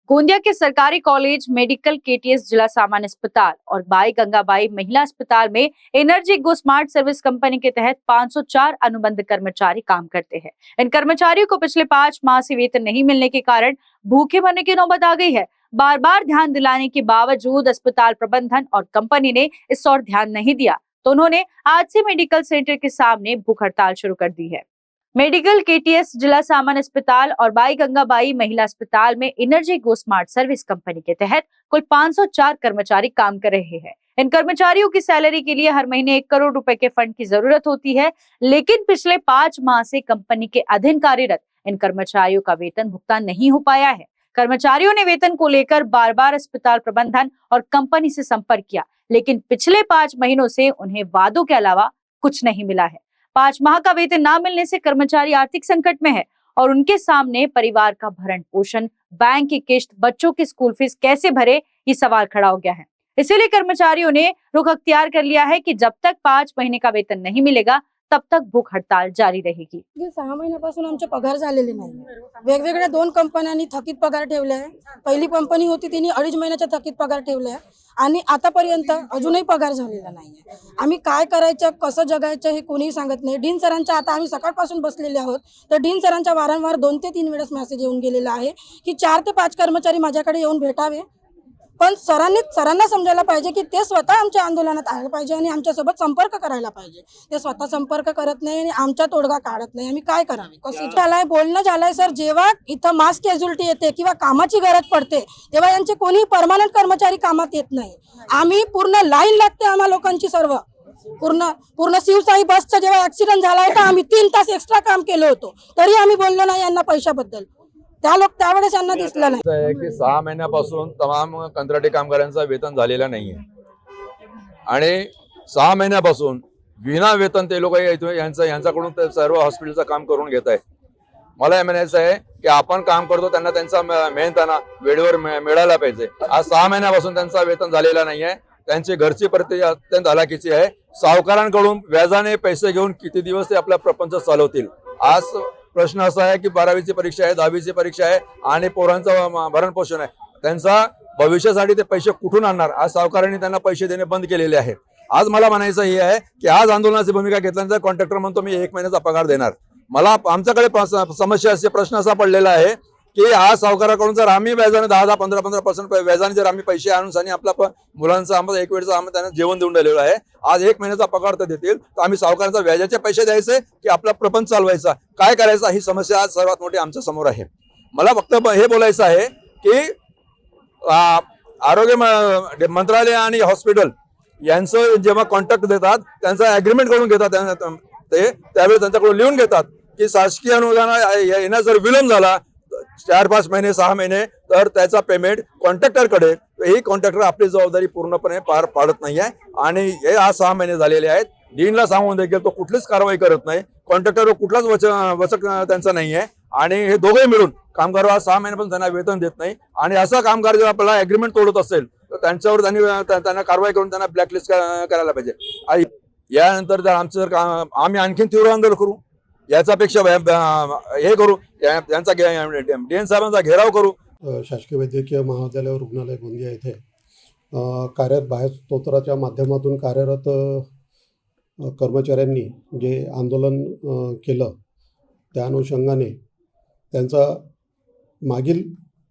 गोंदिया के सरकारी college medical KTS जिला सामान्य अस्पताल और बाई गंगाबाई महिला अस्पताल में एनर्जी गो स्मार्ट सर्विस कंपनी के तहत 504 अनुबंध कर्मचारी काम करते हैं। इन कर्मचारियों को पिछले 5 माह से वेतन नहीं मिलने के कारण भूखे मरने की नौबत आ गई है। बार बार ध्यान दिलाने के बावजूद अस्पताल प्रबंधन और कंपनी ने इस ओर ध्यान नहीं दिया, तो उन्होंने आज से मेडिकल सेंटर के सामने भूख हड़ताल शुरू कर दी है। मेडिकल केटीएस जिला सामान्य अस्पताल और बाई गंगाबाई महिला अस्पताल में एनर्जी गो स्मार्ट सर्विस कंपनी के तहत कुल 504 कर्मचारी काम कर रहे हैं। इन कर्मचारियों की सैलरी के लिए हर महीने 1 करोड़ रुपए के फंड की जरूरत होती है, लेकिन पिछले 5 माह से कंपनी के अधीन कार्यरत इन कर्मचारियों का वेतन भुगतान नहीं हो पाया है। कर्मचारियों ने वेतन को लेकर बार बार अस्पताल प्रबंधन और कंपनी से संपर्क किया, लेकिन पिछले 5 महीनों से उन्हें वादों के अलावा कुछ नहीं मिला है। 5 माह का वेतन न मिलने से कर्मचारी आर्थिक संकट में है और उनके सामने परिवार का भरण पोषण, बैंक की किस्त, बच्चों की स्कूल फीस कैसे भरे, ये सवाल खड़ा हो गया है। इसीलिए कर्मचारियों ने रुख अख्तियार कर लिया है कि जब तक 5 महीने का वेतन नहीं मिलेगा तब तक भूख हड़ताल जारी रहेगी। 6 महिन्यापासून आमचे पगार झालेले नाही। वेगवेगळ्या 2 कंपन्यांनी थकीत पगार ठेवले आहे। पहिली कंपनी होती तिने 2.5 महिन्याचा थकीत पगार ठेवला आहे आणि आतापर्यंत अजूनही पगार झालेला नाहीये। आम्ही काय करायचं, कसं जगायचं हे कोणीही सांगत नाही। डीन सरांच्या आता आम्ही सकाळपासून बसलेले आहोत, तर डीन सरांच्या वारंवार 2 ते 3 वेळेस मेसेज येऊन गेलेला आहे की 4 ते 5 कर्मचारी माझ्याकडे येऊन भेटावे, पण सरांना समजायला पाहिजे की ते स्वतः आमच्या आंदोलनात आले पाहिजे आणि आमच्यासोबत संपर्क करायला पाहिजे। ते स्वतः संपर्क करत नाही आणि आमचा तोडगा काढत नाही। आम्ही काय करावे, कसं झालंय, बोलणं झालंय सर, जेव्हा इथं मास कॅज्युअलिटी येते किंवा कामाची गरज पडते तेव्हा यांचे कोणी परमनंट कर्मचारी कामात येत नाही। आम्ही पूर्ण लाईन लागते आम्हा लोकांची, सर्व पूर्ण शिवशाही बसचा जेव्हा ऍक्सिडेंट झाला होता आम्ही 3 तास एक्स्ट्रा काम केलं होतं, तरी आम्ही बोललो नाही यांना पैशाबद्दल। त्यावेळेस यांना दिसलं नाही की 6 महिन्यापासून तमाम कंत्राटी कामगारांचं वेतन झालेलं नाहीये आणि 6 महिन्यापासून विना वेतन ते लोक यांच्याकडून सर्व हॉस्पिटलचं काम करून घेत आहेत। मला हे म्हणायचं आहे की आपण काम करतो, त्यांना त्यांचा मेहनताना वेळेवर मिळायला पाहिजे। आज 6 महिन्यापासून त्यांचा वेतन झालेला नाहीये। त्यांची घरची परिस्थिती अत्यंत हलाखीची आहे। सावकारांकडून व्याजाने पैसे घेऊन किती दिवस ते आपला प्रपंच चालवतील। आज प्रश्न असा आहे की 12वीची परीक्षा आहे, 10वीची परीक्षा आहे आणि पोरांचं भरण पोषण आहे। त्यांचा भविष्यासाठी ते पैसे कुठून आणणार? आज सावकारांनी त्यांना पैसे देणे बंद केलेले आहे। आज मला म्हणायचं हे आहे की आज आंदोलनाची भूमिका घेतल्यानंतर कॉन्ट्रॅक्टर म्हणतो मी 1 महिन्याचा पगार देणार। मला आमच्याकडे समस्या असे प्रश्न असा पडलेला आहे की आज सावकाराकडून जर आम्ही व्याजाने 10-10, 15-15% व्याजाने जर आम्ही पैसे आणून आणि आपल्या मुलांचा आम्हाला 1 वेळचा आम्ही त्यांना जेवण देऊन राहिलेलो आहे, आज 1 महिन्याचा पगार तर देतील, तर आम्ही सावकारांचा व्याजाचे पैसे द्यायचे की आपला प्रपंच चालवायचा, काय करायचा, ही समस्या आज सर्वात मोठी आमच्या समोर आहे। मला फक्त हे बोलायचं आहे की आरोग्य मंत्रालय आणि हॉस्पिटल यांचं जेव्हा कॉन्ट्रॅक्ट देतात त्यांचा ॲग्रीमेंट करून घेतात, ते त्यावेळी त्यांच्याकडून लिहून घेतात की शासकीय अनुदान येण्यास जर विलंब झाला 4-5 महिने 6 महिने तर त्याचा पेमेंट कॉन्ट्रॅक्टरकडे, ही कॉन्ट्रॅक्टर आपली जबाबदारी पूर्णपणे पार पाडत नाही आहे आणि हे आज 6 महिने झालेले आहेत। डीनला सांगून देखील तो कुठलीच कारवाई करत नाही, कॉन्ट्रॅक्टरवर कुठलाच वचक त्यांचा नाही आहे आणि हे दोघे मिळून कामगार आज 6 महिन्यापासून त्यांना वेतन देत नाही आणि असा कामगार जर आपल्याला ॲग्रीमेंट तोडत असेल तर त्यांच्यावर त्यांना कारवाई करून त्यांना ब्लॅकलिस्ट करायला पाहिजे। आणि यानंतर जर आम्ही आणखीन तीव्र आंदोलन करू, याच्यापेक्षा हे करू, त्यांचा डीएन साहेबांचा घेराव करू। शासकीय वैद्यकीय महाविद्यालय रुग्णालय गोंदिया येथे कार्यरत बाह्य स्तोत्राच्या माध्यमातून कार्यरत कर्मचाऱ्यांनी जे आंदोलन केलं त्या अनुषंगाने त्यांचा मागील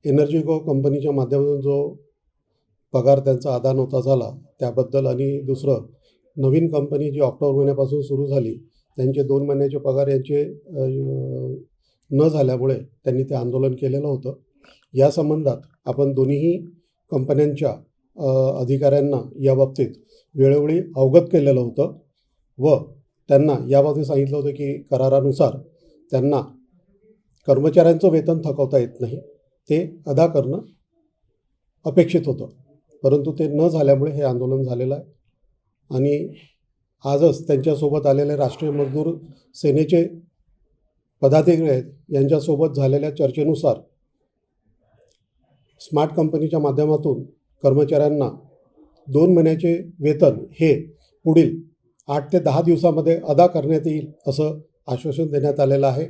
एनर्जी गो कंपनीच्या माध्यमातून जो पगार त्यांचा अदा नव्हता झाला त्याबद्दल आणि दुसरं नवीन कंपनी जी ऑक्टोबर महिन्यापासून सुरू झाली त्यांचे 2 महिन्याचे पगार यांचे न झाल्यामुळे त्यांनी ते आंदोलन केलेलं होतं। या संबंधात आपण दोन्हीही कंपन्यांच्या अधिकाऱ्यांना याबाबतीत वेळोवेळी अवगत केलेलं होतं व त्यांना याबाबतीत सांगितलं होतं की करारानुसार त्यांना कर्मचाऱ्यांचं वेतन थकवता येत नाही, ते अदा करणं अपेक्षित होतं, परंतु ते न झाल्यामुळे हे आंदोलन झालेलं आहे। आणि आजच त्यांच्यासोबत आलेले राष्ट्रीय मजदूर सेनेचे पदाधिकारी आहेत, यांच्यासोबत झालेल्या चर्चेनुसार स्मार्ट कंपनीच्या माध्यमातून कर्मचाऱ्यांना 2 महिन्याचे वेतन हे पुढील 8 ते 10 दिवसामध्ये अदा करण्यात येईल असं आश्वासन देण्यात आलेलं आहे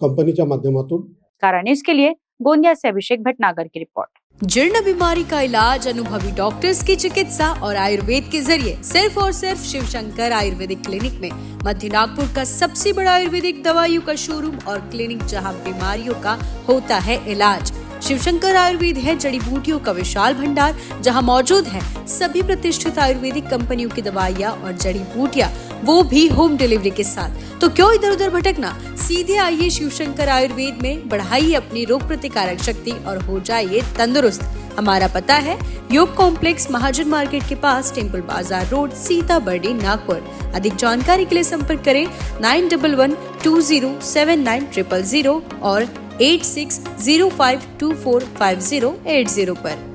कंपनीच्या माध्यमातून। कारा न्यूज़ के लिए गोंदिया से अभिषेक भटनागर की रिपोर्ट। जीर्ण बीमारी का इलाज अनुभवी डॉक्टर्स की चिकित्सा और आयुर्वेद के जरिए सिर्फ और सिर्फ शिवशंकर आयुर्वेदिक क्लिनिक में। मध्य नागपुर का सबसे बड़ा आयुर्वेदिक दवाइयों का शोरूम और क्लिनिक, जहां बीमारियों का होता है इलाज। शिवशंकर आयुर्वेद है जड़ी बूटियों का विशाल भंडार, जहां मौजूद है सभी प्रतिष्ठित आयुर्वेदिक कंपनियों की दवाइयां और जड़ी बूटियां, वो भी होम डिलीवरी के साथ। तो क्यों इधर उधर भटकना, सीधे आइए शिवशंकर आयुर्वेद में, बढ़ाइए अपनी रोग प्रतिकारक शक्ति और हो जाइए तंदुरुस्त। हमारा पता है योग कॉम्प्लेक्स, महाजन मार्केट के पास, टेम्पल बाजार रोड, सीताबर्डी, नागपुर। अधिक जानकारी के लिए संपर्क करें 9112079000 और 8605245080 पर।